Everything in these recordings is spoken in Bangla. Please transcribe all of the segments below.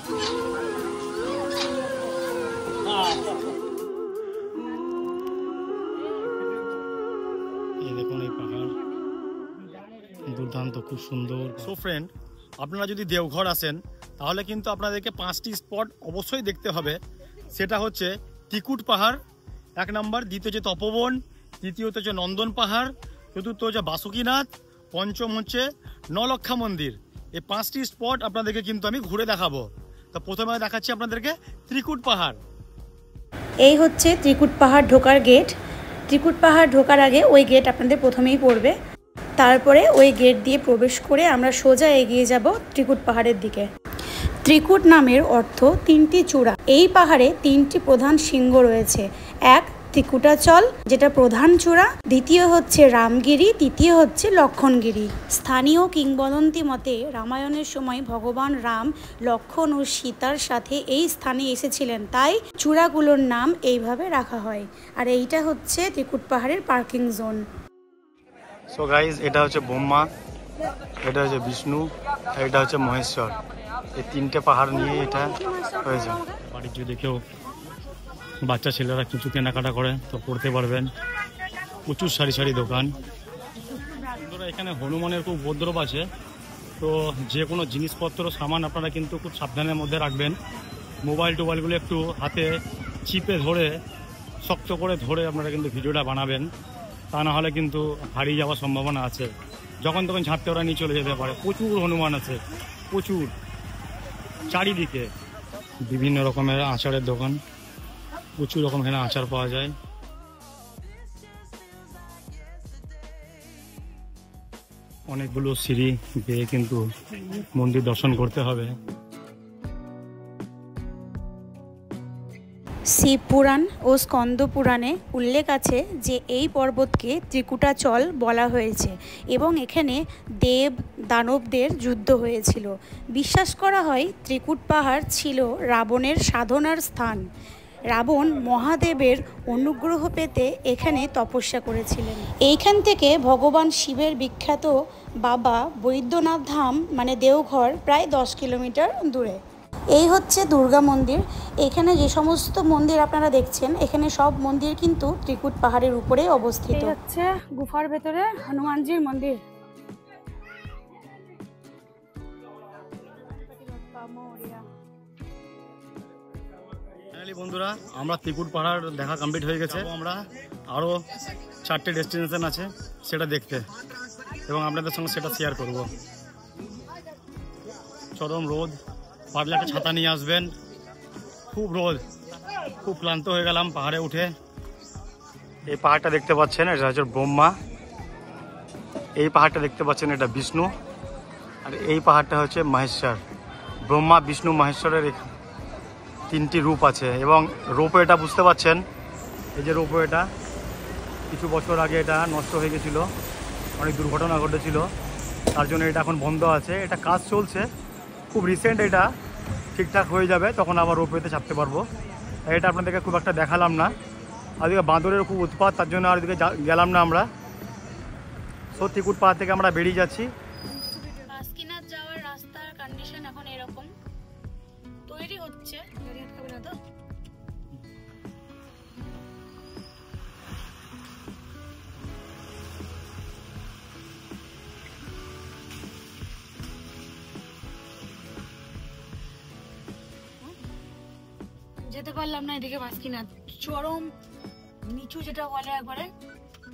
এই দেখুন এই পাহাড় দুর্দান্ত, খুব সুন্দর। সো ফ্রেন্ড, আপনারা যদি দেওঘর আসেন তাহলে কিন্তু আপনাদেরকে 5টি স্পট অবশ্যই দেখতে হবে। সেটা হচ্ছে ত্রিকুট পাহাড় 1 নম্বর, দ্বিতীয় হচ্ছে তপবন, তৃতীয়ত হচ্ছে নন্দন পাহাড়, চতুর্থ হচ্ছে বাসুকীনাথ, পঞ্চম হচ্ছে নলক্ষা মন্দির। এই 5টি স্পট আপনাদেরকে কিন্তু আমি ঘুরে দেখাবো। তো প্রথমে দেখাচ্ছি আপনাদেরকে ত্রিকুট পাহাড়। এই হচ্ছে ত্রিকুট পাহাড় ঢোকার গেট। ত্রিকুট পাহাড় ঢোকার আগে ওই গেট আপনাদের প্রথমেই পড়বে। তারপরে ওই গেট দিয়ে প্রবেশ করে আমরা সোজা এগিয়ে যাব ত্রিকুট পাহাড়ের দিকে। ত্রিকুট নামের অর্থ 3টি চূড়া। এই পাহাড়ে 3টি প্রধান শৃঙ্গ রয়েছে। এক ত্রিকুটাচল, যেটা প্রধান চূড়া, দ্বিতীয় হচ্ছে রামগিরি, তৃতীয় হচ্ছে লক্ষণগিরি। স্থানীয় কিংবদন্তি মতে রামায়ণের সময় ভগবান রাম লক্ষণ ও সীতার সাথে এই স্থানে এসেছিলেন, তাই চূড়াগুলোর নাম এইভাবে রাখা হয়। আর এইটা হচ্ছে ত্রিকুট পাহাড়ের পার্কিং জোন। সো গাইজ, এটা হচ্ছে ব্রহ্মা, এটা হচ্ছে বিষ্ণু, আর এটা হচ্ছে মহেশ্বর। এই 3টে পাহাড় নিয়ে এটা হয়েছে। বাড়ির যদি কেউ বাচ্চা ছেলেরা কিছু কেনাকাটা করে তো করতে পারবেন। প্রচুর সারি সারি দোকান। এখানে হনুমানের খুব উপদ্রব আছে, তো যে কোনো জিনিসপত্র সামান আপনারা কিন্তু খুব সাবধানের মধ্যে রাখবেন। মোবাইল টোবাইলগুলো একটু হাতে চিপে ধরে, শক্ত করে ধরে আপনারা কিন্তু ভিডিওটা বানাবেন, তা না হলে কিন্তু হারিয়ে যাওয়ার সম্ভাবনা আছে। যখন তখন ঝাঁপতে ওরা নিয়ে চলে যেতে পারে। প্রচুর হনুমান আছে, প্রচুর, চারিদিকে। বিভিন্ন রকমের আচারের দোকান, প্রচুর রকম এখানে আচার পাওয়া যায়। অনেকগুলো সিঁড়ি বেয়ে কিন্তু মন্দির দর্শন করতে হবে। শিবপুরাণ ও স্কন্দ পুরাণে উল্লেখ আছে যে এই পর্বতকে ত্রিকুটাচল বলা হয়েছে এবং এখানে দেব দানবদের যুদ্ধ হয়েছিল। বিশ্বাস করা হয় ত্রিকুট পাহাড় ছিল রাবণের সাধনার স্থান। রাবণ মহাদেবের অনুগ্রহ পেতে এখানে তপস্যা করেছিলেন। এইখান থেকে ভগবান শিবের বিখ্যাত বাবা বৈদ্যনাথ ধাম মানে দেওঘর প্রায় 10 কিলোমিটার দূরে। এই হচ্ছে দুর্গা মন্দির। এখানে যে সমস্ত মন্দির আপনারা দেখছেন, এখানে সব মন্দির কিন্তু ত্রিকুট পাহাড়ের উপরে অবস্থিত। এই হচ্ছে গুফার ভেতরে হনুমানজির মন্দির। বন্ধুরা, আমরা ত্রিকুট পাহাড় দেখা কমপ্লিট হয়ে গেছে। আমরা আরও 4টে ডেস্টিনেশন আছে সেটা দেখতে, এবং আপনাদের সঙ্গে সেটা শেয়ার করব। চরম রোদ, পারলে একটা ছাতা নিয়ে আসবেন। খুব রোদ, খুব ক্লান্ত হয়ে গেলাম পাহাড়ে উঠে। এই পাহাড়টা দেখতে পাচ্ছেন, এটা হচ্ছে ব্রহ্মা। এই পাহাড়টা দেখতে পাচ্ছেন, এটা বিষ্ণু। আর এই পাহাড়টা হচ্ছে মহেশ্বর। ব্রহ্মা, বিষ্ণু, মহেশ্বরের 3টি রূপ আছে। এবং রোপওয়েটা বুঝতে পাচ্ছেন, এই যে রোপওয়েটা, কিছু বছর আগে এটা নষ্ট হয়ে গেছিল, অনেক দুর্ঘটনা ঘটেছিল, তার জন্য এটা এখন বন্ধ আছে। এটা কাজ চলছে, খুব রিসেন্ট এটা ঠিকঠাক হয়ে যাবে, তখন আবার রোপওয়েতে চাপতে পারবো। এটা আপনাদেরকে খুব একটা দেখালাম না। আর এদিকে বাঁদরের খুব উৎপাত, তার জন্য আর এদিকে গেলাম না আমরা। ত্রিকুট পাহাড় থেকে আমরা বেরিয়ে যাচ্ছি। বাসুকীনাথ যাওয়ার রাস্তার কন্ডিশন এখন এরকম, তৈরি হচ্ছে। যেতে পারলাম না এদিকে বাসুকীনাথ, চরম নিচু যেটা বলে একবারে,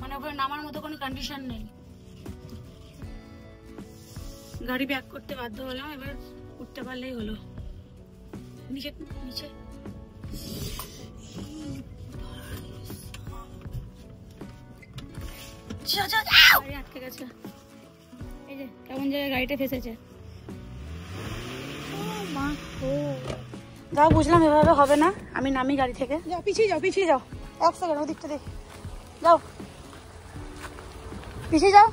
মানে ওখানে নামার মতো কোনো কন্ডিশন নেই। গাড়ি ব্যাক করতে বাধ্য হলাম, এবার উঠতে পারলেই হলো। নিচে নিচে গাড়ি আটকে গেছে। এই যে কেমন জায়গায় গাড়িটা ফেসেছে। যাও, বুঝলাম এভাবে হবে না, আমি নামি গাড়ি থেকে। যাও, পিছিয়ে যাও, পিছিয়ে যাও। 1 সেকেন্ড, ওদিকটা দেখি। যাও, পিছিয়ে যাও।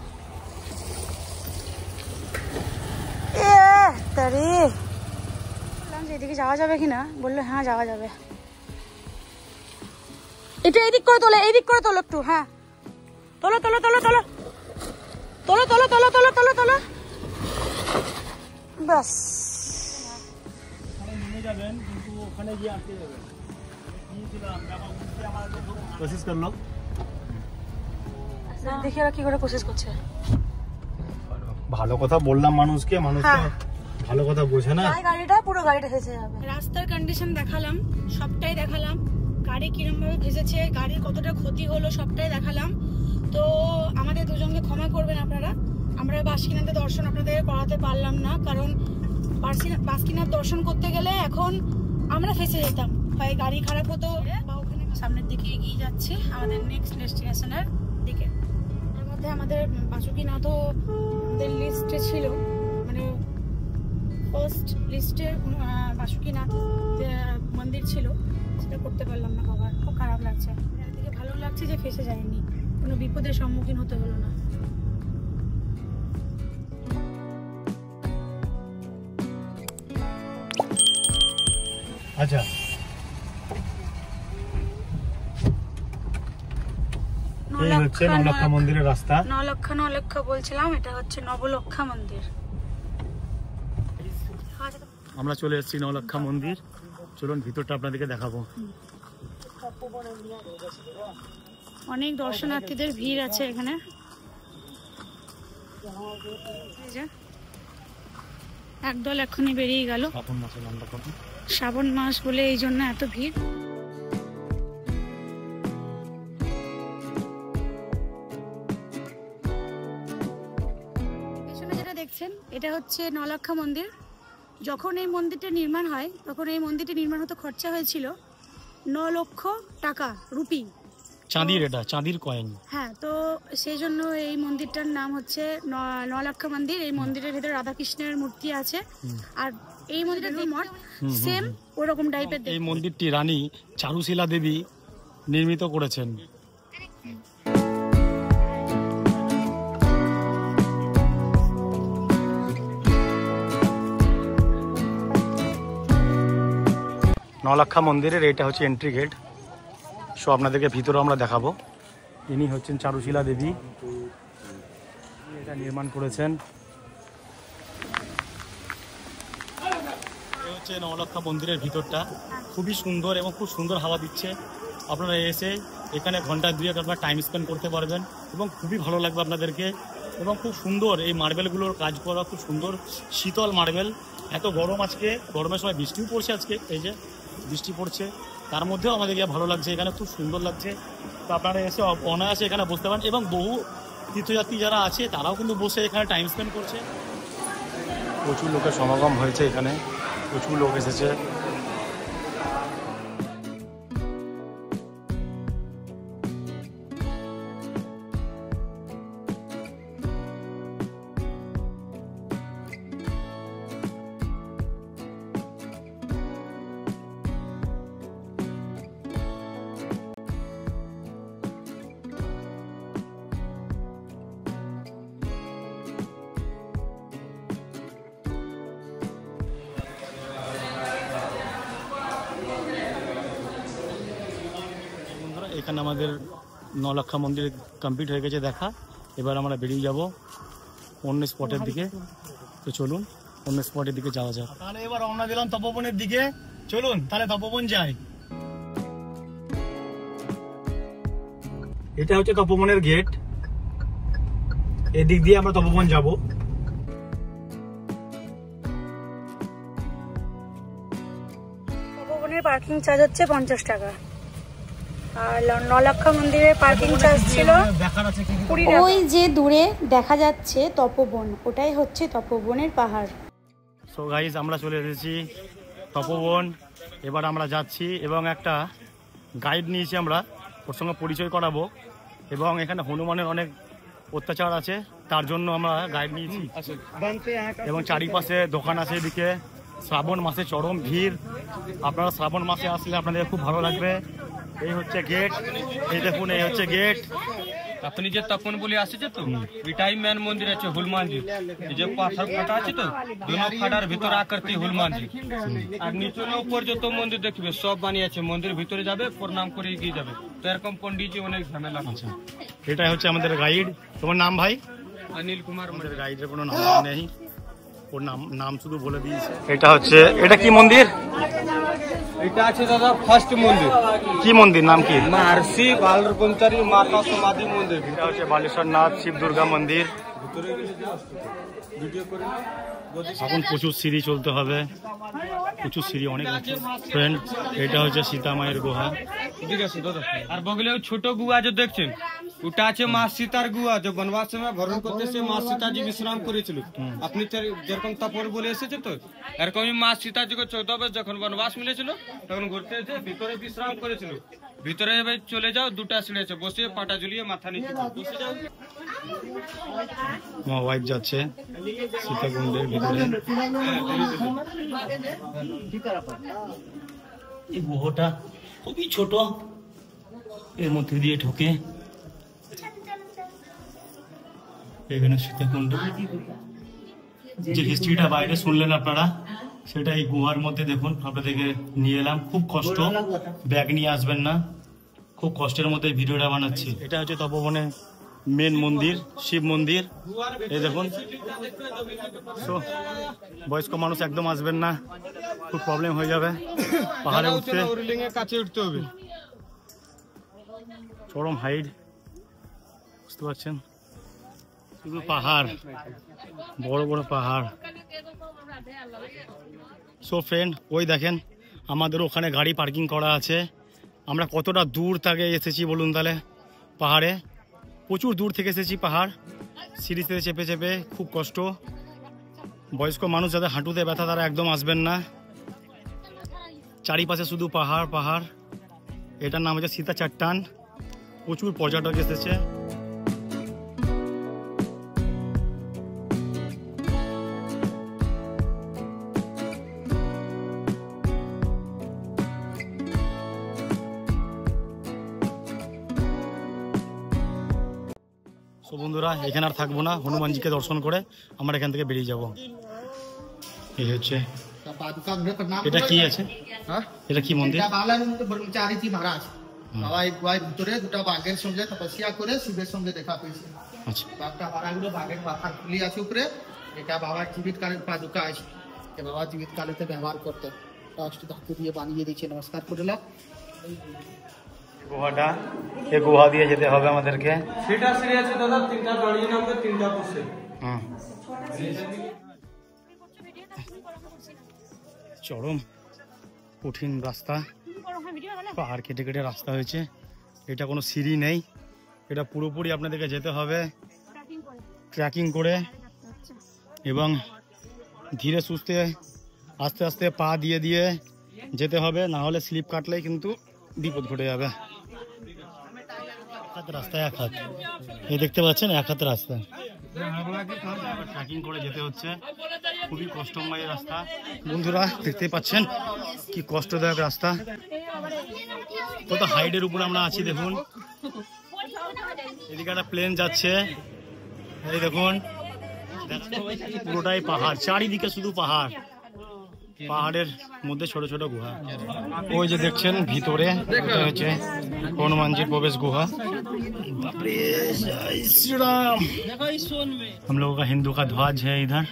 এদিকে যাওয়া যাবে কিনা, বললো হ্যাঁ যাওয়া যাবে। এটা এদিক করে তোলো, এইদিক করে তোলো একটু। হ্যাঁ, তোলো তোলো তোলো তোলো তোলো তোলো তোলো তোলো তোলো তোলো, ব্যাস। যাবেন কিন্তু ওখানে গিয়ে আটকে যাবেন। কোশিশ করলো, দেখি ওরা কি করে কোশিশ করছে। ভালো কথা বললাম মানুষকে, মানুষ তো ভালো কথা বোঝে না। গাড়িটা পুরো গাড়িটা ভেসে যাবে। রাস্তার কন্ডিশন দেখালাম, সবটাই দেখালাম, গাড়ি কিরম ভাবে ভেসেছে, গাড়ির কতটা ক্ষতি হলো সবটাই দেখালাম। তো আমাদের দুজনকে ক্ষমা করবেন আপনারা, আমরা বাসকিনাথের দর্শন আপনাদের করাতে পারলাম না, কারণ বাসকিনাথ দর্শন করতে গেলে এখন আমরা ফেসে যেতাম, হয় গাড়ি খারাপ হতো বা ওখানে। সামনের দিকে এগিয়ে যাচ্ছি আমাদের নেক্সট ডেস্টিনেশনের দিকে। এর মধ্যে আমাদের বাসুকিনাথও আমাদের লিস্টে ছিল, মানে ফার্স্ট লিস্টে বাসুকিনাথ মন্দির ছিল, সেটা করতে পারলাম না কভার। খুব খারাপ লাগছে, এদিকে ভালো লাগছে যে ফেসে যায়নি, কোনো বিপদের সম্মুখীন হতে হলো না। আচ্ছা, এই হচ্ছে নলক্ষা মন্দিরের রাস্তা। নলক্ষা বলছিলাম, এটা হচ্ছে নবলক্ষা মন্দির। আমরা চলে এসেছি নলক্ষা মন্দির, চলুন ভিতরটা আপনাদেরকে দেখাবো। অনেক দর্শনার্থীদের ভিড় আছে এখানে। একদল এখনই বেরিয়ে গেল, শ্রাবণ মাস বলে এই জন্য এত ভিড়। পেছনে যেটা দেখছেন এটা হচ্ছে নলক্ষা মন্দির। যখন এই মন্দিরটা নির্মাণ হয় তখন এই মন্দিরটি নির্মাণ হতে খরচা হয়েছিল 9 লক্ষ টাকা রুপি, চাঁদির, এটা চাঁদির কয়েন। হ্যাঁ, তো সেই জন্য এই মন্দিরটার নাম হচ্ছে নলক্ষা মন্দির। এই মন্দিরের ভেতরে রাধাকৃষ্ণের মূর্তি আছে, আর এই মন্দিরের মঠ সেম ওরকম টাইপের। এই মন্দিরটি রানী চারুশীলা দেবী নির্মিত করেছেন। নলক্ষা মন্দিরের এটা হচ্ছে এন্ট্রি গেট। সো আপনাদেরকে ভিতরে আমরা দেখাবো। ইনি হচ্ছেন চারুশীলা দেবী, এটা নির্মাণ করেছেন। এই হচ্ছে নলক্ষা মন্দিরের ভিতরটা, খুবই সুন্দর এবং খুব সুন্দর হাওয়া দিচ্ছে। আপনারা এসে এখানে ঘন্টা 2 আপনারা টাইম স্পেন্ড করতে পারবেন এবং খুবই ভালো লাগবে আপনাদেরকে। এবং খুব সুন্দর এই মার্বেলগুলোর কাজ করা, খুব সুন্দর শীতল মার্বেল। এত গরম, আজকে গরমের সময় বৃষ্টিও পড়ছে, আজকে এই যে বৃষ্টি পড়ছে, তার মধ্যেও আমাদেরকে ভালো লাগছে, এখানে খুব সুন্দর লাগছে। তো আপনারা এসে অনায়াসে এখানে বসতে পারেন এবং বহু তীর্থযাত্রী যারা আছে তারাও কিন্তু বসে এখানে টাইম স্পেন্ড করছে। প্রচুর লোকের সমাগম হয়েছে এখানে, প্রচুর লোক এসেছে। এখানে আমাদের নলক্ষা মন্দির কমপ্লিট হয়ে গেছে দেখা। এবার আমরা বেরিয়ে যাব অন্য স্পটের দিকে। তো চলুন অন্য স্পটের দিকে যাওয়া যাক। তাহলে এবার রওনা দিলাম তপবনের দিকে, চলুন তাহলে তপবন যাই। এটা হচ্ছে তপবনের গেট, এদিক দিয়ে আমরা তপবন যাব। তপবনের পার্কিং চার্জ হচ্ছে 50 টাকা, আর নলক্ষা মন্দিরের পার্কিং চার্জ ছিল 20 টাকা। ওই যে দূরে দেখা যাচ্ছে তপবন, ওটাই হচ্ছে তপবনের পাহাড়। সো গাইস, আমরা চলে এসেছি তপবন। এবার আমরা যাচ্ছি এবং একটা গাইড নিয়েছি আমরা, ওর সঙ্গে পরিচয় করাবো। এবং এখানে হনুমানের অনেক অত্যাচার আছে, তার জন্য আমরা গাইড নিয়েছি। এবং চারিপাশে দোকান আছে এদিকে। শ্রাবণ মাসে চরম ভিড়, আপনারা শ্রাবণ মাসে আসলে আপনাদের খুব ভালো লাগবে। এই হচ্ছে গেট, এই দেখুন এই হচ্ছে গেট। আপনি যে তপন বলে আসছে তো এটাই মেন মন্দির আছে হনুমানজি, এই যে পাথর ফাটা আছে তো দুনো ফাটার ভিতর আকৃতি হনুমানজি। আর নিচে উপর যত মন্দির দেখবে সব বানিয়েছে, মন্দির ভিতরে যাবে প্রণাম করে এগিয়ে যাবে। তো এরকম পন্ডিতজি অনেক ঝামেলা আছে। এটাই হচ্ছে আমাদের গাইড। তোমার নাম ভাই? অনিল কুমার। আমাদের গাইডের কোনো নাম নেই, ওর নাম শুধু বলে দিয়েছে। এটা হচ্ছে, এটা কি মন্দির? এটা আছে দাদা ফার্স্ট মন্দির। কি মন্দির, নাম কি? মার্সি বালরপঞ্চারী মাতা সমাধি মন্দির। এটা হচ্ছে বালেশ্বরনাথ শিব দুর্গা মন্দির। এখন প্রচুর সিঁড়ি চলতে হবে, প্রচুর সিঁড়ি, অনেক ফ্রেন্ড। এটা হচ্ছে সীতা মায়ের গুহা। ঠিক আছে দাদা। আর বগলে ওই ছোট গুহা যে দেখছেন, ওটা আছে মা সীতার গুহা। যে বনবাস সময় ভরণ করতে সে মা সীতাজি বিশ্রাম করেছিল। আপনি যেরকম তপর বলে এসেছে তো, এরকমই মা সীতাজিকে 14 বছর যখন বনবাস মিলেছিল তখন ঘুরতে এসে ভিতরে বিশ্রাম করেছিল। ভিতরে এবার চলে যাও, দুটা সিঁড়ি আছে, বসে পাটা ঝুলিয়ে মাথা নিচে বসে যাও। আমার ওয়াইফ যাচ্ছে সীতাকুণ্ডের ভিতরে। এই গুহাটা খুবই ছোট, এর মধ্যে দিয়ে ঢুকে এখানে সীতাকুণ্ড যে হিস্ট্রিটা বাইরে শুনলেন আপনারা, সেটা এই গুহার মধ্যে দেখুন আপনাদেরকে নিয়ে এলাম। খুব কষ্ট, ব্যাগ নিয়ে আসবেন না, খুব কষ্টের মধ্যে ভিডিওটা বানাচ্ছি। এটা হচ্ছে তপবনে মেন মন্দির, শিব মন্দির। এই দেখুন, বয়স্ক মানুষ একদম আসবেন না, খুব প্রবলেম হয়ে যাবে পাহাড়ে উঠতে। কাছে উঠতে হবে, চরম হাইট, বুঝতে পারছেন, শুধু পাহাড়, বড় বড় পাহাড়। সো ফ্রেন্ড, ওই দেখেন আমাদের ওখানে গাড়ি পার্কিং করা আছে। আমরা কতটা দূর থেকে এসেছি বলুন তাহলে, পাহাড়ে প্রচুর দূর থেকে এসেছি। পাহাড় সিঁড়িতে চেপে চেপে খুব কষ্ট। বয়স্ক মানুষ যাদের হাঁটুতে ব্যথা তারা একদম আসবেন না। চারিপাশে শুধু পাহাড় পাহাড়। এটার নাম হচ্ছে সীতা চাট্টান। প্রচুর পর্যটক এসেছে। তো বন্ধুরা, এখানে আর থাকবো না, হনুমানজিকে দর্শন করে আমরা এখান থেকে বেরিয়ে যাব। এই হচ্ছে, এটা কি আছে, এটা কি মন্দির? ব্রহ্মচারী মহারাজ বাবা এই গুহার ভিতরে দুটা বাঘের সঙ্গে তপস্যা করে শিবের সঙ্গে দেখা পেয়েছে। আচ্ছা, বাঘটা মারাগুলো বাঘের মাথার খুলি আছে উপরে। এটা বাবার জীবিত কালের পাদুকা আছে, বাবা জীবিত কালেতে ব্যবহার করতে অষ্ট ধাতু দিয়ে বানিয়ে দিয়েছে। নমস্কার করলাম। গুহাটা, এই গুহা দিয়ে যেতে হবে আমাদেরকে। সেটা সিঁড়ি আছে দাদা, 3টা দাঁড়িয়ে নামবে, 3টা বসে। চরম কঠিন রাস্তা, পাহাড় কেটে কেটে রাস্তা হয়েছে। এটা কোনো সিঁড়ি নেই, এটা পুরোপুরি আপনাদেরকে যেতে হবে ট্রেকিং করে এবং ধীরে সুস্থে আস্তে আস্তে পা দিয়ে দিয়ে যেতে হবে, না হলে স্লিপ কাটলেই কিন্তু বিপদ ঘটে যাবে। এক হাত রাস্তা, এক হাত, এই দেখতে পাচ্ছেন, এক হাত রাস্তা ট্রেকিং করে যেতে হচ্ছে। খুবই কষ্টময় রাস্তা বন্ধুরা, দেখতে পাচ্ছেন কি কষ্টদায়ক রাস্তা। কত হাইটের উপর আমরা আছি দেখুন। এদিকে একটা প্লেন যাচ্ছে, এই দেখুন, পুরোটাই পাহাড়, চারিদিকে শুধু পাহাড়, পাহাড়ের মধ্যে ছোট ছোট গুহা। ওই যে দেখছেন ভিতরে, এটা হচ্ছে হনুমাनजी प्रवेश गुहा। बापरे, जय श्री राम। हम लोगों का हिंदू का ध्वज है इधर।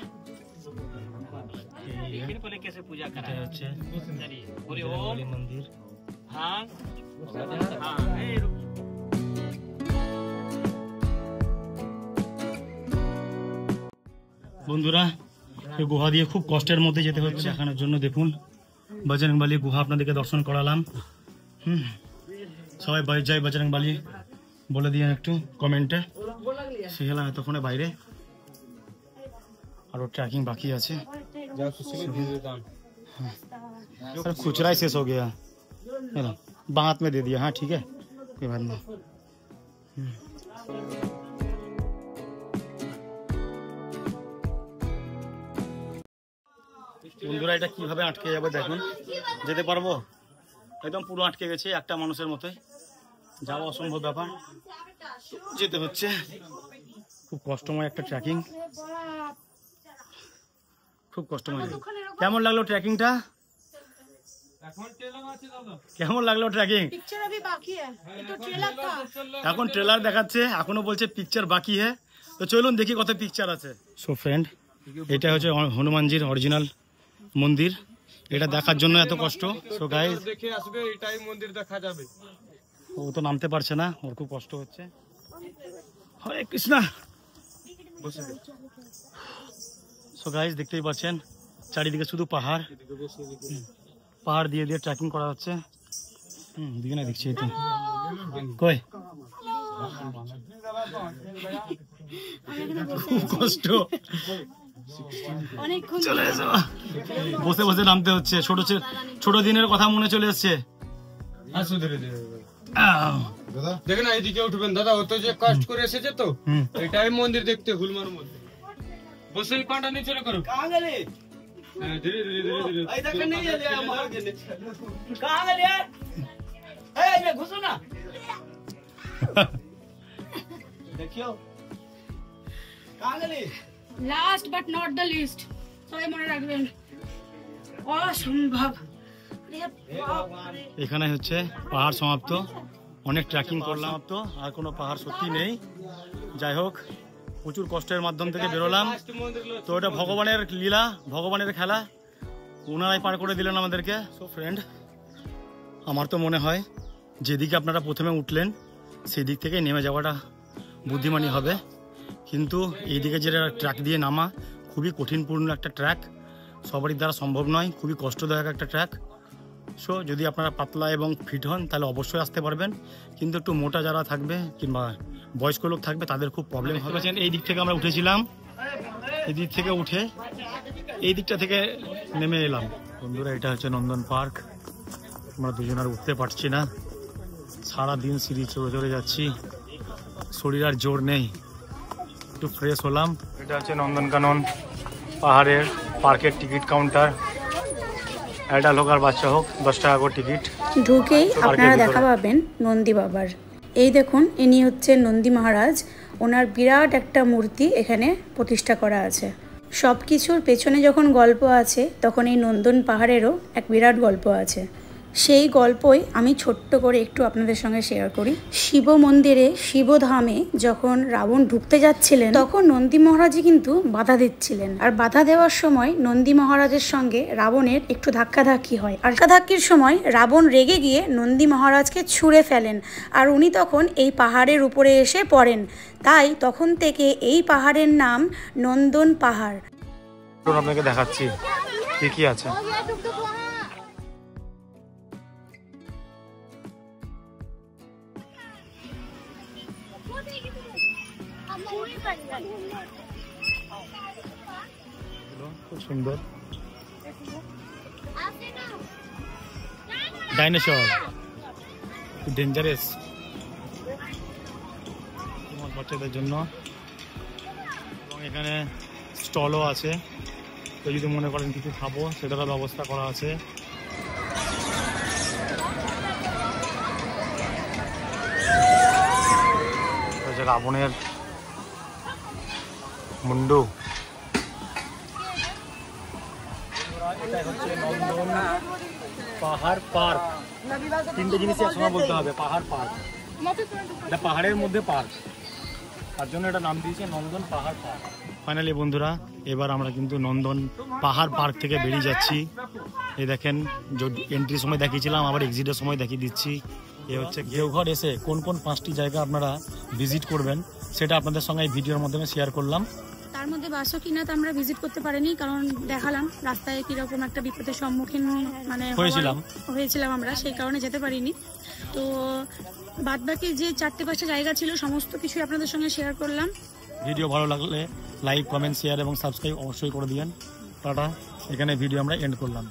कैसे पूजा करा है मंदिर। বন্ধুরা, এই গুহা দিয়ে খুব কষ্টের মধ্যে যেতে হচ্ছে দেখানোর জন্য। দেখুন, বজরংবলী গুহা আপনাদেরকে দর্শন করালাম। সবাই জয় বজরংবলী বলে দিয়ে একটু কমেন্টে। সে গেলাম এতক্ষণে বাইরে, আরো ট্রেকিং বাকি আছে। खुचरा ही शेष हो गया, बात में दे दिया। हाँ ठीक है, कोई बात नहीं। বন্ধুরা, এটা কিভাবে আটকে যাবে দেখুন, যেতে পারবো? একদম পুরো আটকে গেছে, একটা মানুষের মতোই, যাওয়া অসম্ভব ব্যাপার, যেতে হচ্ছে। খুব কষ্টময় একটা ট্রেকিং, খুব কষ্টময়। কেমন লাগলো ট্রেকিংটা? কেমন লাগলো ট্রেকিং? এখন ট্রেলার দেখাচ্ছে, এখনো বলছে পিকচার বাকি হ্যাঁ। তো চলুন দেখি কত পিকচার আছে। সো ফ্রেন্ড, এটা হচ্ছে হনুমানজির অরিজিনাল মন্দির। এটা দেখার জন্য এত কষ্ট। সো গাইস দেখে আসবে, এটাই মন্দির দেখা যাবে। ও তো নামতে পারছে না, ওর খুব কষ্ট হচ্ছে। হরে কৃষ্ণ। সো গাইস দেখতেই পাচ্ছেন চারিদিকে শুধু পাহাড়, পাহাড় দিয়ে দিয়ে ট্রেকিং করা হচ্ছে। দিকে না দেখছি তো কই খুব কষ্ট, চলে এসো। বসে বসে নামতে হচ্ছে, ছোট দিনের কথা মনে চলে এসছে। আসো ধীরে ধীরে। দেখেন না এদিকে উঠবেন দাদা, ও তো যে কষ্ট করে এসেছে তো, এটাই মন্দির দেখতে হুলমার মধ্যে। বসে পাটা নিচে করো। হ্যাঁ ধীরে ধীরে ধীরে ধীরে। এই দেখেন नहीं है मार देने। कहां गए यार? ए ये घुसो ना। देखियो कहां गए? Last but not the least, সবাই মনে রাখবেন অসম্ভব। এখানে হচ্ছে পাহাড় সমাপ্ত, অনেক ট্রেকিং করলাম তো, আর কোনো পাহাড় সত্যি নেই। যাই হোক প্রচুর কষ্টের মাধ্যম থেকে বেরোলাম। তো এটা ভগবানের লীলা, ভগবানের খেলা, ওনারাই পার করে দিলেন আমাদেরকে। সো ফ্রেন্ড, আমার তো মনে হয় যেদিকে আপনারা প্রথমে উঠলেন সেই দিক থেকে নেমে যাওয়াটা বুদ্ধিমানই হবে, কিন্তু এইদিকে যেটা ট্র্যাক দিয়ে নামা খুবই কঠিনপূর্ণ একটা ট্র্যাক, সবারই দ্বারা সম্ভব নয়, খুবই কষ্টদায়ক একটা ট্র্যাক। সো যদি আপনারা পাতলা এবং ফিট হন তাহলে অবশ্যই আসতে পারবেন, কিন্তু একটু মোটা যারা থাকবে কিংবা বয়স্ক লোক থাকবে তাদের খুব প্রবলেম হবে। এই দিক থেকে আমরা উঠেছিলাম, এই দিক থেকে উঠে এই দিকটা থেকে নেমে এলাম। বন্ধুরা এটা হচ্ছে নন্দন পার্ক, আমরা দুজন আর উঠতে পারছি না, সারাদিন সিঁড়ি চড়ে চড়ে যাচ্ছি, শরীর আর জোর নেই। একটু ফ্রেশ হলাম। এটা হচ্ছে নন্দনকানন পাহাড়ের পার্কের টিকিট কাউন্টার। অ্যাডাল্ট হোক আর বাচ্চা হোক 10 টাকা করে টিকিট। ঢুকেই আপনারা দেখা পাবেন নন্দী বাবার। এই দেখুন ইনি হচ্ছেন নন্দী মহারাজ, ওনার বিরাট একটা মূর্তি এখানে প্রতিষ্ঠা করা আছে। সব কিছুর পেছনে যখন গল্প আছে তখন এই নন্দন পাহাড়েরও এক বিরাট গল্প আছে। সেই গল্পই আমি ছোট্ট করে একটু আপনাদের সঙ্গে শেয়ার করি। শিব মন্দিরে, শিবধামে যখন রাবণ ঢুকতে যাচ্ছিলেন তখন নন্দী মহারাজই কিন্তু বাধা দিচ্ছিলেন, আর বাধা দেওয়ার সময় নন্দী মহারাজের সঙ্গে রাবণের একটু ধাক্কাধাক্কি হয়, আর ধাক্কাধাক্কির সময় রাবণ রেগে গিয়ে নন্দী মহারাজকে ছুঁড়ে ফেলেন, আর উনি তখন এই পাহাড়ের উপরে এসে পড়েন। তাই তখন থেকে এই পাহাড়ের নাম নন্দন পাহাড়। আপনাকে দেখাচ্ছি কি কি আছে। খুব সুন্দর ডাইনোসর, ডেঞ্জারাস তোমার বাচ্চাদের জন্য। এবং এখানে স্টলও আছে, তো যদি মনে করেন কিছু খাবো সেটারও ব্যবস্থা করা আছে। রাবণের মুন্ডু। এটা হচ্ছে নন্দন পাহাড় পার্ক। তিনটে জিনিসই একসঙ্গে বলতে হবে, পাহাড় পার্ক। এটা পাহাড়ের মধ্যে পার্ক, তার জন্য এটা নাম দিয়েছে নন্দন পাহাড় পার্ক। ফাইনালি বন্ধুরা এবার আমরা কিন্তু নন্দন পাহাড় পার্ক থেকে বেরিয়ে যাচ্ছি। এই দেখেন এন্ট্রির সময় দেখিয়েছিলাম, আবার এক্সিটের সময় দেখিয়ে দিচ্ছি। এ হচ্ছে দেওঘর এসে কোন কোন 5টি জায়গা আপনারা ভিজিট করবেন সেটা আপনাদের সঙ্গে এই ভিডিওর মাধ্যমে শেয়ার করলাম। তার মধ্যে বাসুকিনাথ আমরা ভিজিট করতে পারিনি, কারণ দেখালাম রাস্তায় কিরকম একটা বিপদের সম্মুখীন মানে হয়েছিলাম আমরা, সেই কারণে যেতে পারিনি। তো বাদবাকি যে 4-5টা জায়গা ছিল সমস্ত কিছুই আপনাদের সঙ্গে শেয়ার করলাম। ভিডিও ভালো লাগলে লাইক, কমেন্ট, শেয়ার এবং সাবস্ক্রাইব অবশ্যই করে দিবেন। টাটা, এখানে ভিডিও আমরা এন্ড করলাম।